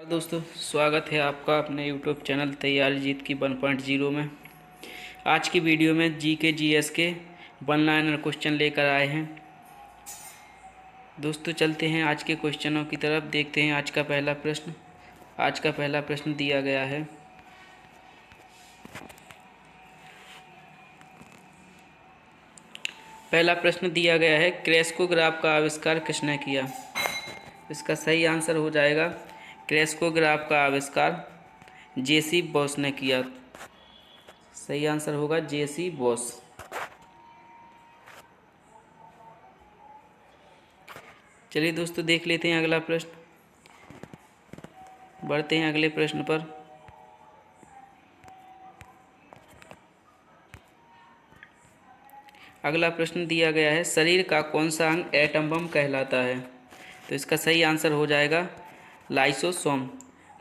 दोस्तों, स्वागत है आपका अपने YouTube चैनल तैयारी जीत की 1.0 में। आज की वीडियो में जीके जीएस के वन लाइनर क्वेश्चन लेकर आए हैं। दोस्तों चलते हैं आज के क्वेश्चनों की तरफ। देखते हैं आज का पहला प्रश्न। आज का पहला प्रश्न दिया गया है, क्रेस्कोग्राफ का आविष्कार किसने किया। इसका सही आंसर हो जाएगा क्रेस्कोग्राफ का आविष्कार जेसी बॉस ने किया। सही आंसर होगा जेसी बॉस। चलिए दोस्तों देख लेते हैं अगला प्रश्न। बढ़ते हैं अगले प्रश्न पर। अगला प्रश्न दिया गया है, शरीर का कौन सा अंग एटम बम कहलाता है। तो इसका सही आंसर हो जाएगा लाइसोसोम।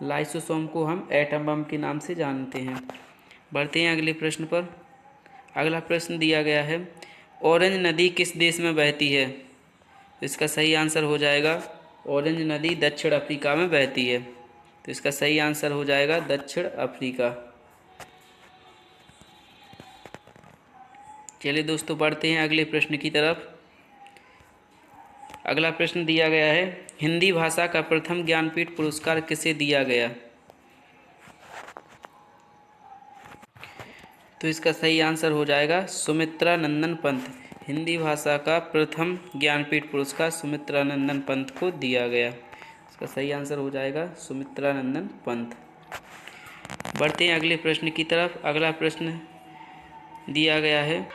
लाइसोसोम को हम एटम बम के नाम से जानते हैं। बढ़ते हैं अगले प्रश्न पर। अगला प्रश्न दिया गया है, ऑरेंज नदी किस देश में बहती है। इसका सही आंसर हो जाएगा ऑरेंज नदी दक्षिण अफ्रीका में बहती है। तो इसका सही आंसर हो जाएगा दक्षिण अफ्रीका। चलिए दोस्तों बढ़ते हैं अगले प्रश्न की तरफ। अगला प्रश्न दिया गया है, हिंदी भाषा का प्रथम ज्ञानपीठ पुरस्कार किसे दिया गया। तो इसका सही आंसर हो जाएगा सुमित्रा नंदन पंत। हिंदी भाषा का प्रथम ज्ञानपीठ पुरस्कार सुमित्रा नंदन पंत को दिया गया। इसका सही आंसर हो जाएगा सुमित्रा नंदन पंत। बढ़ते हैं अगले प्रश्न की तरफ। अगला प्रश्न दिया गया है,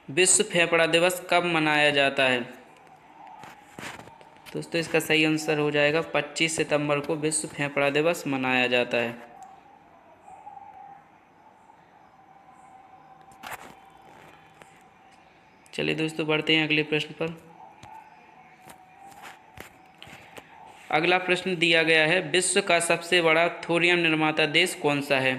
विश्व फेफड़ा दिवस कब मनाया जाता है। दोस्तों इसका सही आंसर हो जाएगा 25 सितंबर को विश्व फेफड़ा दिवस मनाया जाता है। चलिए दोस्तों बढ़ते हैं अगले प्रश्न पर। अगला प्रश्न दिया गया है, विश्व का सबसे बड़ा थोरियम निर्माता देश कौन सा है।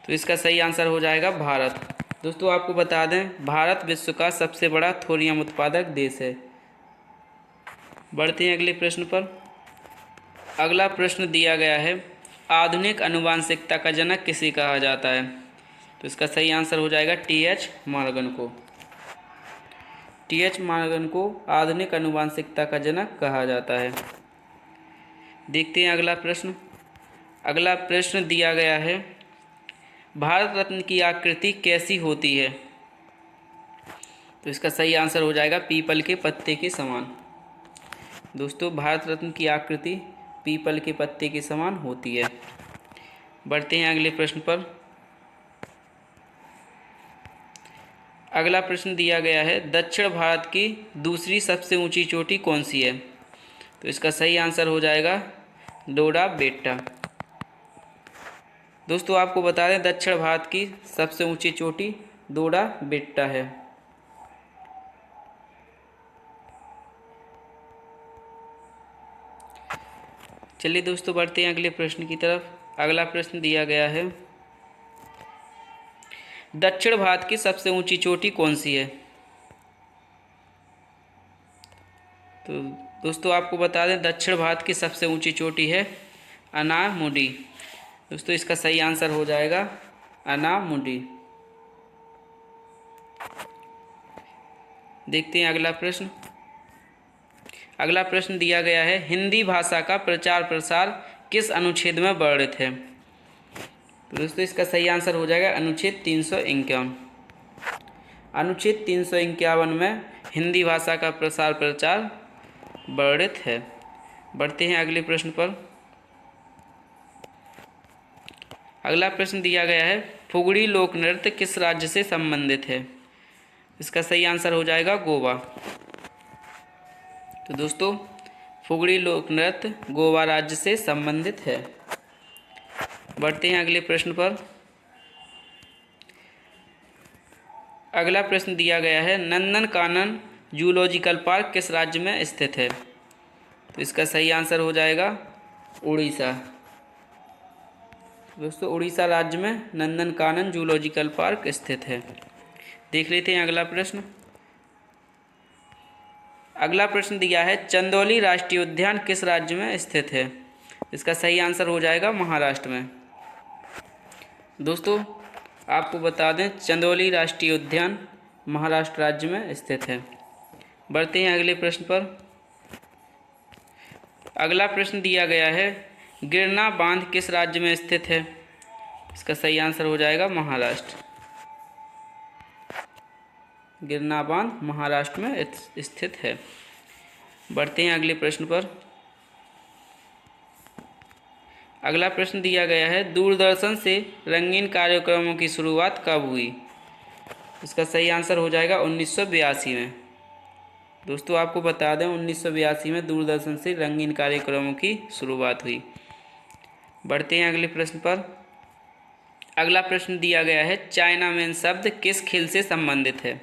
तो इसका सही आंसर हो जाएगा भारत। दोस्तों आपको बता दें, भारत विश्व का सबसे बड़ा थोरियम उत्पादक देश है। बढ़ते हैं अगले प्रश्न पर। अगला प्रश्न दिया गया है, आधुनिक आनुवंशिकता का जनक किसे कहा जाता है। तो इसका सही आंसर हो जाएगा टी.एच. मॉर्गन को। टी.एच. मॉर्गन को आधुनिक आनुवंशिकता का जनक कहा जाता है। देखते हैं अगला प्रश्न। अगला प्रश्न दिया गया है, भारत रत्न की आकृति कैसी होती है। तो इसका सही आंसर हो जाएगा पीपल के पत्ते के समान। दोस्तों भारत रत्न की आकृति पीपल के पत्ते के समान होती है। बढ़ते हैं अगले प्रश्न पर। अगला प्रश्न दिया गया है, दक्षिण भारत की दूसरी सबसे ऊंची चोटी कौन सी है। तो इसका सही आंसर हो जाएगा डोडा बेट्टा। दोस्तों आपको बता दें, दक्षिण भारत की सबसे ऊंची चोटी डोडा बेट्टा है। चलिए दोस्तों बढ़ते हैं अगले प्रश्न की तरफ। अगला प्रश्न दिया गया है, दक्षिण भारत की सबसे ऊंची चोटी कौन सी है। तो दोस्तों आपको बता दें, दक्षिण भारत की सबसे ऊंची चोटी है अनामुडी। दोस्तों इसका सही आंसर हो जाएगा अनामुडी। देखते हैं अगला प्रश्न। अगला प्रश्न दिया गया है, हिंदी भाषा का प्रचार प्रसार किस अनुच्छेद में वर्णित है। तो दोस्तों इसका सही आंसर हो जाएगा अनुच्छेद 351। अनुच्छेद 351 में हिंदी भाषा का प्रसार प्रचार वर्णित है। बढ़ते हैं अगले प्रश्न पर। अगला प्रश्न दिया गया है, फुगड़ी लोक नृत्य किस राज्य से संबंधित है। इसका सही आंसर हो जाएगा गोवा। तो दोस्तों फुगड़ी लोक नृत्य गोवा राज्य से संबंधित है। बढ़ते हैं अगले प्रश्न पर। अगला प्रश्न दिया गया है, नंदनकानन जूलॉजिकल पार्क किस राज्य में स्थित है। तो इसका सही आंसर हो जाएगा उड़ीसा। दोस्तों उड़ीसा राज्य में नंदनकानन जूलॉजिकल पार्क स्थित है। देख लेते हैं अगला प्रश्न। अगला प्रश्न दिया है चंदौली राष्ट्रीय उद्यान किस राज्य में स्थित है? इसका सही आंसर हो जाएगा महाराष्ट्र में। दोस्तों आपको बता दें चंदौली राष्ट्रीय उद्यान महाराष्ट्र राज्य में स्थित है। बढ़ते हैं अगले प्रश्न पर। अगला प्रश्न दिया गया है गिरना बांध किस राज्य में स्थित है? इसका सही आंसर हो जाएगा महाराष्ट्र। गिरना बांध महाराष्ट्र में स्थित है। बढ़ते हैं अगले प्रश्न पर। अगला प्रश्न दिया गया है दूरदर्शन से रंगीन कार्यक्रमों की शुरुआत कब हुई? इसका सही आंसर हो जाएगा 1982 में। दोस्तों आपको बता दें 1982 में दूरदर्शन से रंगीन कार्यक्रमों की शुरुआत हुई। बढ़ते हैं अगले प्रश्न पर। अगला प्रश्न दिया गया है चाइना मैन शब्द किस खेल से संबंधित है?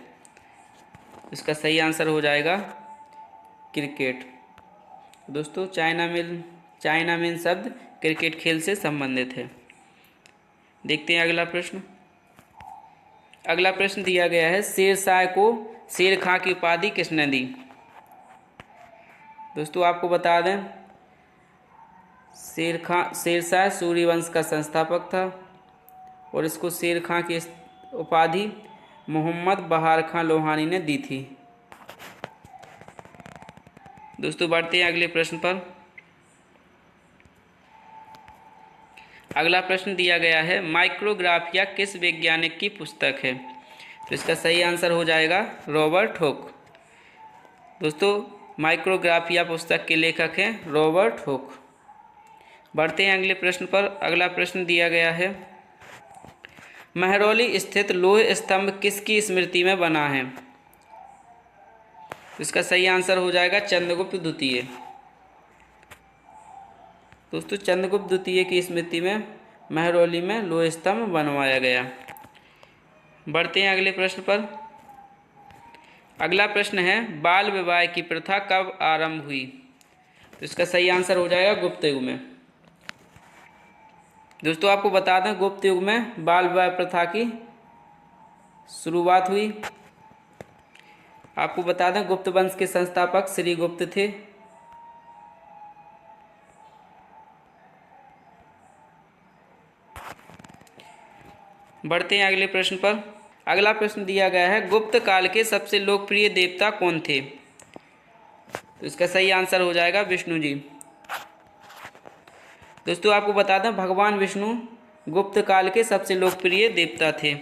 इसका सही आंसर हो जाएगा क्रिकेट। दोस्तों चाइना मैन शब्द क्रिकेट खेल से संबंधित है। देखते हैं अगला प्रश्न। अगला प्रश्न दिया गया है शेरशाह को शेर खां की उपाधि किसने दी? दोस्तों आपको बता दें शेरशाह सूर्यवंश का संस्थापक था और इसको शेर खां की उपाधि मोहम्मद बहार खां लोहानी ने दी थी। दोस्तों बढ़ते हैं अगले प्रश्न पर। अगला प्रश्न दिया गया है माइक्रोग्राफिया किस वैज्ञानिक की पुस्तक है? तो इसका सही आंसर हो जाएगा रॉबर्ट हुक। दोस्तों माइक्रोग्राफिया पुस्तक के लेखक हैं रॉबर्ट हुक। बढ़ते हैं अगले प्रश्न पर। अगला प्रश्न दिया गया है महरौली स्थित लौह स्तंभ किसकी स्मृति में बना है? इसका सही आंसर हो जाएगा चंद्रगुप्त द्वितीय। दोस्तों चंद्रगुप्त द्वितीय की स्मृति में महरौली में लौह स्तंभ बनवाया गया। बढ़ते हैं अगले प्रश्न पर। अगला प्रश्न है बाल विवाह की प्रथा कब आरंभ हुई? तो इसका सही आंसर हो जाएगा गुप्त युग में। दोस्तों आपको बता दें गुप्त युग में बाल विवाह प्रथा की शुरुआत हुई। आपको बता दें गुप्त वंश के संस्थापक श्री गुप्त थे। बढ़ते हैं अगले प्रश्न पर। अगला प्रश्न दिया गया है गुप्त काल के सबसे लोकप्रिय देवता कौन थे? तो इसका सही आंसर हो जाएगा विष्णु जी। दोस्तों आपको बता दें भगवान विष्णु गुप्त काल के सबसे लोकप्रिय देवता थे।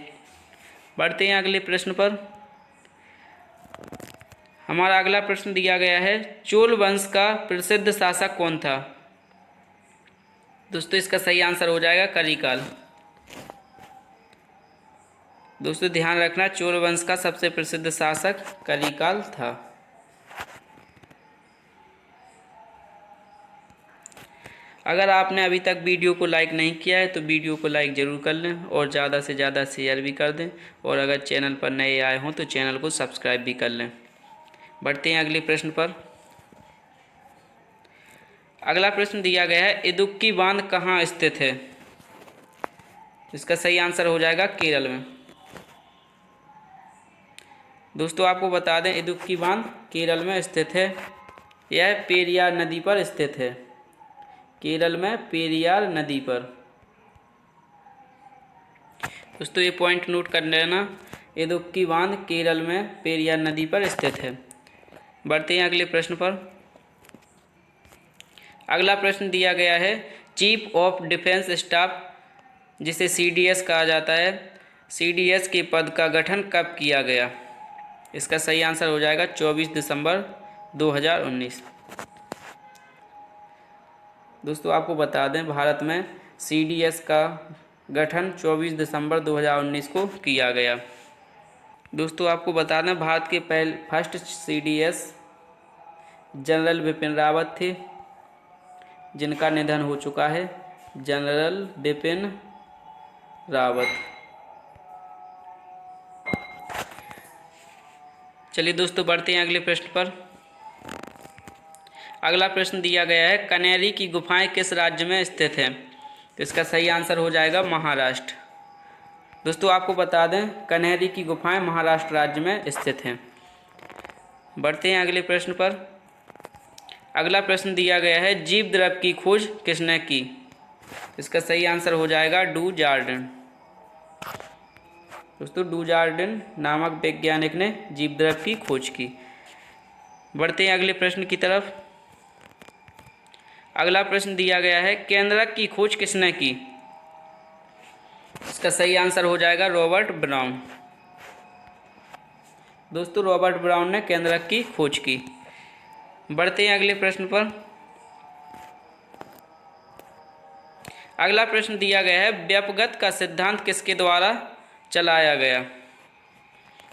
बढ़ते हैं अगले प्रश्न पर। हमारा अगला प्रश्न दिया गया है चोल वंश का प्रसिद्ध शासक कौन था? दोस्तों इसका सही आंसर हो जाएगा करिकाल। दोस्तों ध्यान रखना चोल वंश का सबसे प्रसिद्ध शासक करिकाल था। अगर आपने अभी तक वीडियो को लाइक नहीं किया है तो वीडियो को लाइक ज़रूर कर लें और ज़्यादा से ज़्यादा शेयर भी कर दें और अगर चैनल पर नए आए हों तो चैनल को सब्सक्राइब भी कर लें। बढ़ते हैं अगले प्रश्न पर। अगला प्रश्न दिया गया है इदुक्की बांध कहाँ स्थित है? इसका सही आंसर हो जाएगा केरल में। दोस्तों आपको बता दें इदुक्की बांध केरल में स्थित है। यह पेरियार नदी पर स्थित है। केरल में पेरियार नदी पर। दोस्तों ये पॉइंट नोट कर लेना इदुक्की बांध केरल में पेरियार नदी पर स्थित है। बढ़ते हैं अगले प्रश्न पर। अगला प्रश्न दिया गया है चीफ ऑफ डिफेंस स्टाफ जिसे CDS कहा जाता है CDS के पद का गठन कब किया गया? इसका सही आंसर हो जाएगा 24 दिसंबर 2019। दोस्तों आपको बता दें भारत में CDS का गठन 24 दिसंबर 2019 को किया गया। दोस्तों आपको बता दें भारत के first CDS general Bipin Rawat थे जिनका निधन हो चुका है। जनरल बिपिन रावत। चलिए दोस्तों बढ़ते हैं अगले प्रश्न पर। अगला प्रश्न दिया गया है कनेरी की गुफाएं किस राज्य में स्थित हैं? तो इसका सही आंसर हो जाएगा महाराष्ट्र। दोस्तों आपको बता दें कनेरी की गुफाएं महाराष्ट्र राज्य में स्थित हैं। बढ़ते हैं अगले प्रश्न पर। अगला प्रश्न दिया गया है, जीव द्रव की खोज किसने की? इसका सही आंसर हो जाएगा डू जार्डिन। दोस्तों डू जार्डिन नामक वैज्ञानिक ने जीव द्रव की खोज की। बढ़ते हैं अगले प्रश्न की तरफ। अगला प्रश्न दिया गया है, केंद्रक की खोज किसने की? इसका सही आंसर हो जाएगा रॉबर्ट ब्राउन। दोस्तों रॉबर्ट ब्राउन ने केंद्रक की खोज की। बढ़ते हैं अगले प्रश्न पर। अगला प्रश्न दिया गया है, व्यपगत का सिद्धांत किसके द्वारा चलाया गया?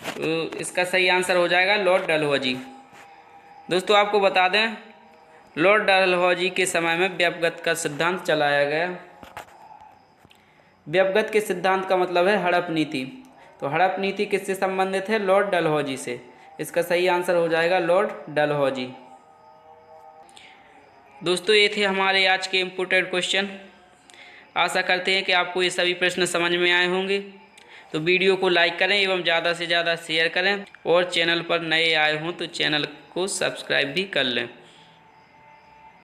तो इसका सही आंसर हो जाएगा लॉर्ड डलहौजी। दोस्तों आपको बता दें, लॉर्ड डलहौजी के समय में व्यपगत का सिद्धांत चलाया गया। व्यपगत के सिद्धांत का मतलब है हड़प नीति। तो हड़प नीति किससे संबंधित है? लॉर्ड डलहौजी से। इसका सही आंसर हो जाएगा लॉर्ड डलहौजी। दोस्तों ये थे हमारे आज के इम्पोर्टेंट क्वेश्चन। आशा करते हैं कि आपको ये सभी प्रश्न समझ में आए होंगे। तो वीडियो को लाइक करें एवं ज़्यादा से ज़्यादा शेयर करें, और चैनल पर नए आए हों तो चैनल को सब्सक्राइब भी कर लें।